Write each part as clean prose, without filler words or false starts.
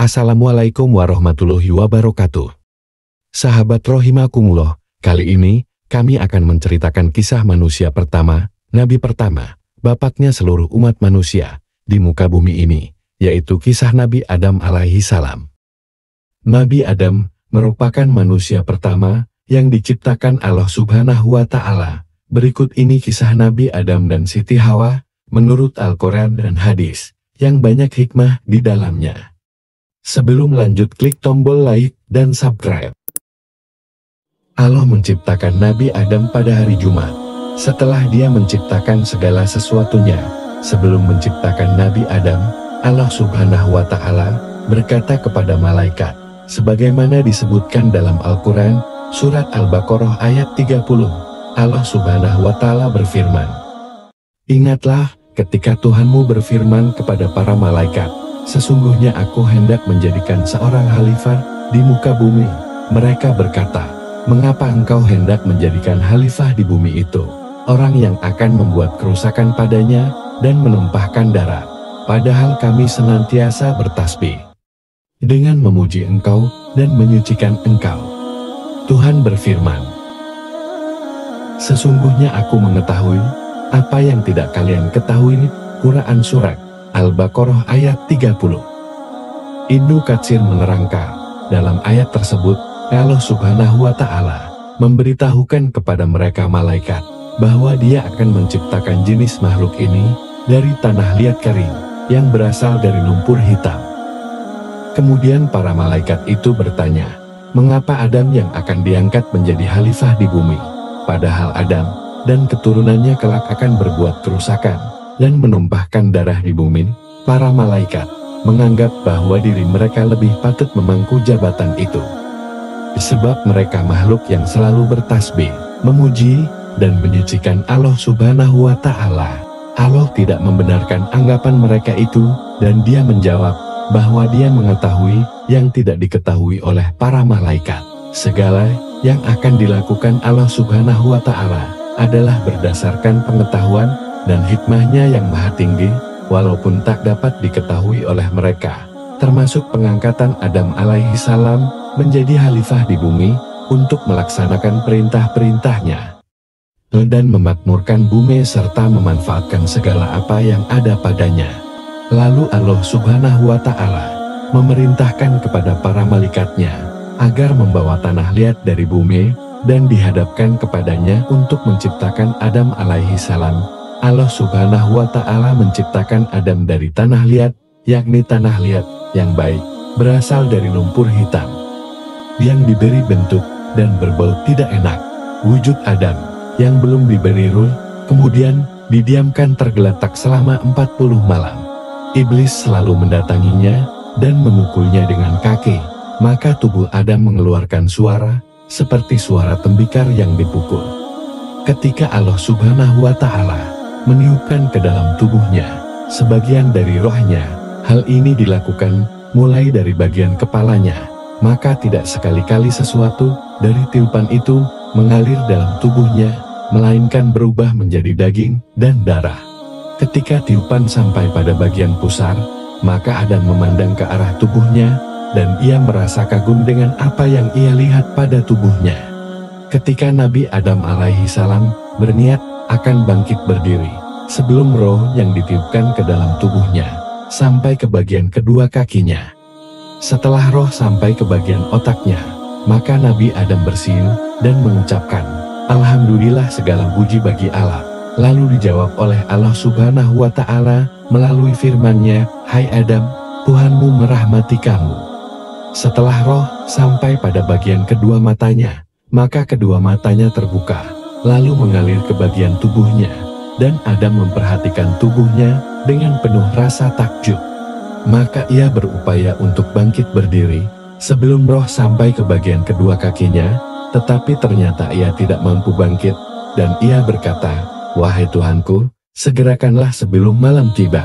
Assalamualaikum warahmatullahi wabarakatuh. Sahabat rahimakumullah, kali ini kami akan menceritakan kisah manusia pertama, nabi pertama, bapaknya seluruh umat manusia di muka bumi ini, yaitu kisah Nabi Adam alaihi salam. Nabi Adam merupakan manusia pertama yang diciptakan Allah Subhanahu wa Ta'ala. Berikut ini kisah Nabi Adam dan Siti Hawa menurut Al-Quran dan hadis yang banyak hikmah di dalamnya. Sebelum lanjut, klik tombol like dan subscribe. Allah menciptakan Nabi Adam pada hari Jumat. Setelah dia menciptakan segala sesuatunya, sebelum menciptakan Nabi Adam, Allah Subhanahu wa Ta'ala berkata kepada malaikat, sebagaimana disebutkan dalam Al-Quran, surat Al-Baqarah ayat 30, Allah Subhanahu wa Ta'ala berfirman, "Ingatlah ketika Tuhanmu berfirman kepada para malaikat, sesungguhnya aku hendak menjadikan seorang khalifah di muka bumi." Mereka berkata, "Mengapa engkau hendak menjadikan khalifah di bumi itu? Orang yang akan membuat kerusakan padanya dan menumpahkan darah. Padahal kami senantiasa bertasbih dengan memuji engkau dan menyucikan engkau." Tuhan berfirman, "Sesungguhnya aku mengetahui apa yang tidak kalian ketahui." Quran Surat Al-Baqarah ayat 30. Ibnu Katsir menerangkan, dalam ayat tersebut, Allah Subhanahu wa Ta'ala memberitahukan kepada mereka malaikat bahwa dia akan menciptakan jenis makhluk ini dari tanah liat kering yang berasal dari lumpur hitam. Kemudian para malaikat itu bertanya, mengapa Adam yang akan diangkat menjadi khalifah di bumi? Padahal Adam dan keturunannya kelak akan berbuat kerusakan dan menumpahkan darah di bumi. Para malaikat menganggap bahwa diri mereka lebih patut memangku jabatan itu. Sebab mereka makhluk yang selalu bertasbih, memuji, dan menyucikan Allah Subhanahu wa Ta'ala. Allah tidak membenarkan anggapan mereka itu, dan dia menjawab bahwa dia mengetahui yang tidak diketahui oleh para malaikat. Segala yang akan dilakukan Allah Subhanahu wa Ta'ala adalah berdasarkan pengetahuan dan hikmahnya yang maha tinggi, walaupun tak dapat diketahui oleh mereka, termasuk pengangkatan Adam alaihi salam menjadi khalifah di bumi untuk melaksanakan perintah-perintahnya dan memakmurkan bumi serta memanfaatkan segala apa yang ada padanya. Lalu Allah Subhanahu wa Ta'ala memerintahkan kepada para malaikatnya agar membawa tanah liat dari bumi dan dihadapkan kepadanya untuk menciptakan Adam alaihi salam. Allah Subhanahu wa Ta'ala menciptakan Adam dari tanah liat, yakni tanah liat yang baik, berasal dari lumpur hitam yang diberi bentuk dan berbau tidak enak. Wujud Adam yang belum diberi ruh kemudian didiamkan tergeletak selama 40 malam. Iblis selalu mendatanginya dan memukulnya dengan kaki, maka tubuh Adam mengeluarkan suara seperti suara tembikar yang dipukul. Ketika Allah Subhanahu wa Ta'ala meniupkan ke dalam tubuhnya sebagian dari rohnya, hal ini dilakukan mulai dari bagian kepalanya, maka tidak sekali-kali sesuatu dari tiupan itu mengalir dalam tubuhnya, melainkan berubah menjadi daging dan darah. Ketika tiupan sampai pada bagian pusar, maka Adam memandang ke arah tubuhnya, dan ia merasa kagum dengan apa yang ia lihat pada tubuhnya. Ketika Nabi Adam alaihi salam berniat akan bangkit berdiri, sebelum roh yang ditiupkan ke dalam tubuhnya sampai ke bagian kedua kakinya. Setelah roh sampai ke bagian otaknya, maka Nabi Adam bersiul dan mengucapkan, "Alhamdulillah, segala puji bagi Allah." Lalu dijawab oleh Allah Subhanahu wa Ta'ala melalui firman-Nya, "Hai Adam, Tuhanmu merahmati kamu." Setelah roh sampai pada bagian kedua matanya, maka kedua matanya terbuka, lalu mengalir ke bagian tubuhnya, dan Adam memperhatikan tubuhnya dengan penuh rasa takjub. Maka ia berupaya untuk bangkit berdiri, sebelum roh sampai ke bagian kedua kakinya, tetapi ternyata ia tidak mampu bangkit, dan ia berkata, "Wahai Tuhanku, segerakanlah sebelum malam tiba."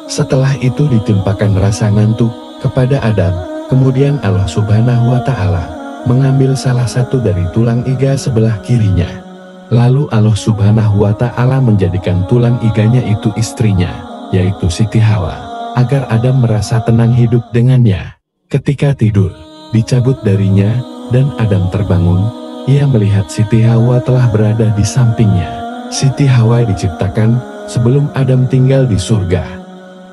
Setelah itu ditimpakan rasa ngantuk kepada Adam. Kemudian Allah Subhanahu wa Ta'ala mengambil salah satu dari tulang iga sebelah kirinya. Lalu Allah Subhanahu wa Ta'ala menjadikan tulang iganya itu istrinya, yaitu Siti Hawa, agar Adam merasa tenang hidup dengannya. Ketika tidur, dicabut darinya, dan Adam terbangun, ia melihat Siti Hawa telah berada di sampingnya. Siti Hawa diciptakan sebelum Adam tinggal di surga.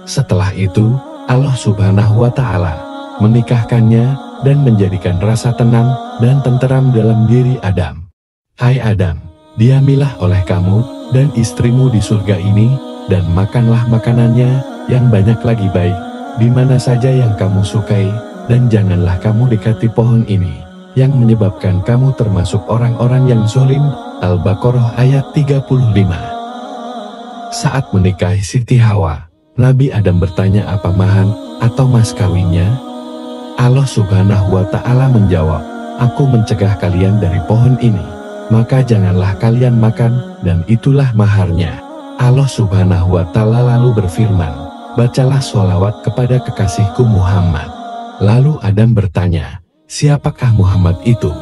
Setelah itu, Allah Subhanahu wa Ta'ala menikahkannya dan menjadikan rasa tenang dan tenteram dalam diri Adam. Hai Adam, diamilah oleh kamu dan istrimu di surga ini, dan makanlah makanannya yang banyak lagi baik, di mana saja yang kamu sukai, dan janganlah kamu dekati pohon ini, yang menyebabkan kamu termasuk orang-orang yang zalim. Al-Baqarah ayat 35. Saat menikahi Siti Hawa, Nabi Adam bertanya apa mahan atau mas kawinnya. Allah Subhanahu wa Ta'ala menjawab, aku mencegah kalian dari pohon ini, maka janganlah kalian makan, dan itulah maharnya. Allah Subhanahu wa Ta'ala lalu berfirman, bacalah sholawat kepada kekasihku Muhammad. Lalu Adam bertanya, siapakah Muhammad itu?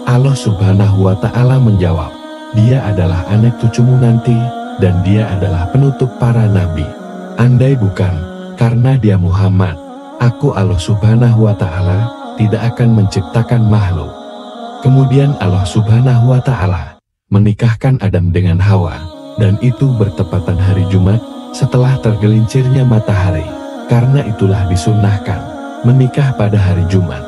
Allah Subhanahu wa Ta'ala menjawab, dia adalah anak cucumu nanti, dan dia adalah penutup para nabi. Andai bukan karena dia Muhammad, aku Allah Subhanahu wa Ta'ala tidak akan menciptakan makhluk. Kemudian Allah Subhanahu wa Ta'ala menikahkan Adam dengan Hawa, dan itu bertepatan hari Jumat setelah tergelincirnya matahari. Karena itulah disunnahkan menikah pada hari Jumat.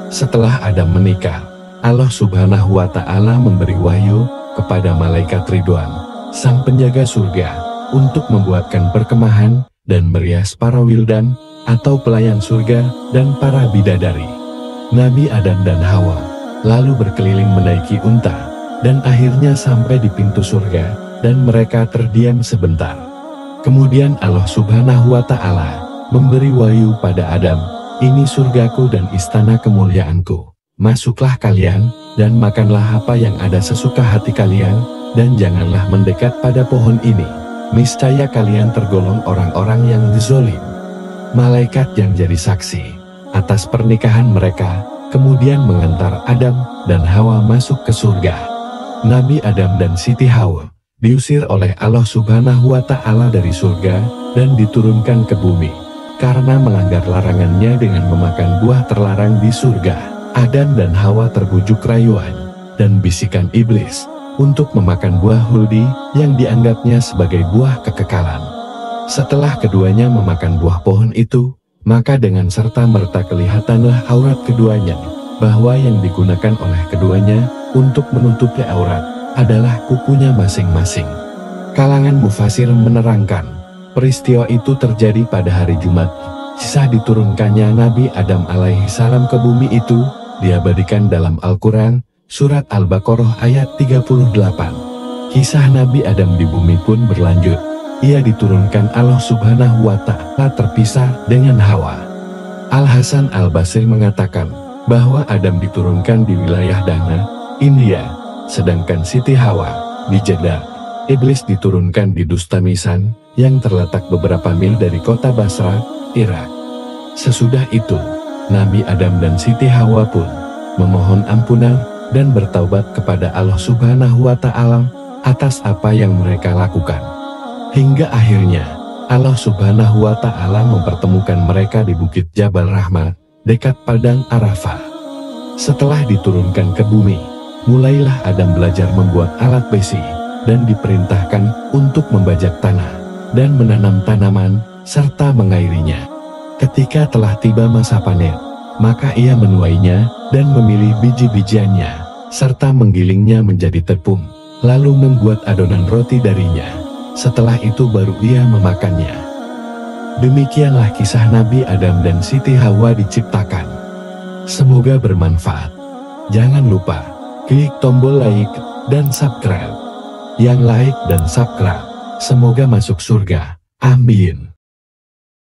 Setelah Adam menikah, Allah Subhanahu wa Ta'ala memberi wahyu kepada malaikat Ridwan, sang penjaga surga, untuk membuatkan perkemahan dan merias para wildan atau pelayan surga dan para bidadari. Nabi Adam dan Hawa lalu berkeliling menaiki unta, dan akhirnya sampai di pintu surga, dan mereka terdiam sebentar. Kemudian Allah Subhanahu wa Ta'ala memberi wahyu pada Adam, ini surgaku dan istana kemuliaanku. Masuklah kalian, dan makanlah apa yang ada sesuka hati kalian, dan janganlah mendekat pada pohon ini. Niscaya kalian tergolong orang-orang yang zalim. Malaikat yang jadi saksi atas pernikahan mereka, kemudian mengantar Adam dan Hawa masuk ke surga. Nabi Adam dan Siti Hawa diusir oleh Allah Subhanahu wa Ta'ala dari surga, dan diturunkan ke bumi, karena melanggar larangannya dengan memakan buah terlarang di surga. Adam dan Hawa terbujuk rayuan dan bisikan iblis untuk memakan buah huldi yang dianggapnya sebagai buah kekekalan. Setelah keduanya memakan buah pohon itu, maka dengan serta-merta kelihatanlah aurat keduanya, bahwa yang digunakan oleh keduanya untuk menutupi aurat adalah kukunya masing-masing. Kalangan mufasir menerangkan, peristiwa itu terjadi pada hari Jumat. Kisah diturunkannya Nabi Adam alaihi salam ke bumi itu diabadikan dalam Al-Quran, Surat Al-Baqarah ayat 38. Kisah Nabi Adam di bumi pun berlanjut. Ia diturunkan Allah Subhanahu wa Ta'ala terpisah dengan Hawa. Al-Hasan Al-Basri mengatakan bahwa Adam diturunkan di wilayah Dana, India, sedangkan Siti Hawa di Jeddah. Iblis diturunkan di Dustamisan yang terletak beberapa mil dari kota Basra, Irak. Sesudah itu, Nabi Adam dan Siti Hawa pun memohon ampunan dan bertaubat kepada Allah Subhanahu wa Ta'ala atas apa yang mereka lakukan. Hingga akhirnya Allah Subhanahu wa Ta'ala mempertemukan mereka di Bukit Jabal Rahmah dekat Padang Arafah. Setelah diturunkan ke bumi, mulailah Adam belajar membuat alat besi dan diperintahkan untuk membajak tanah dan menanam tanaman serta mengairinya. Ketika telah tiba masa panen, maka ia menuainya dan memilih biji-bijiannya, serta menggilingnya menjadi tepung, lalu membuat adonan roti darinya. Setelah itu baru ia memakannya. Demikianlah kisah Nabi Adam dan Siti Hawa diciptakan. Semoga bermanfaat. Jangan lupa klik tombol like dan subscribe. Yang like dan subscribe semoga masuk surga. Amin.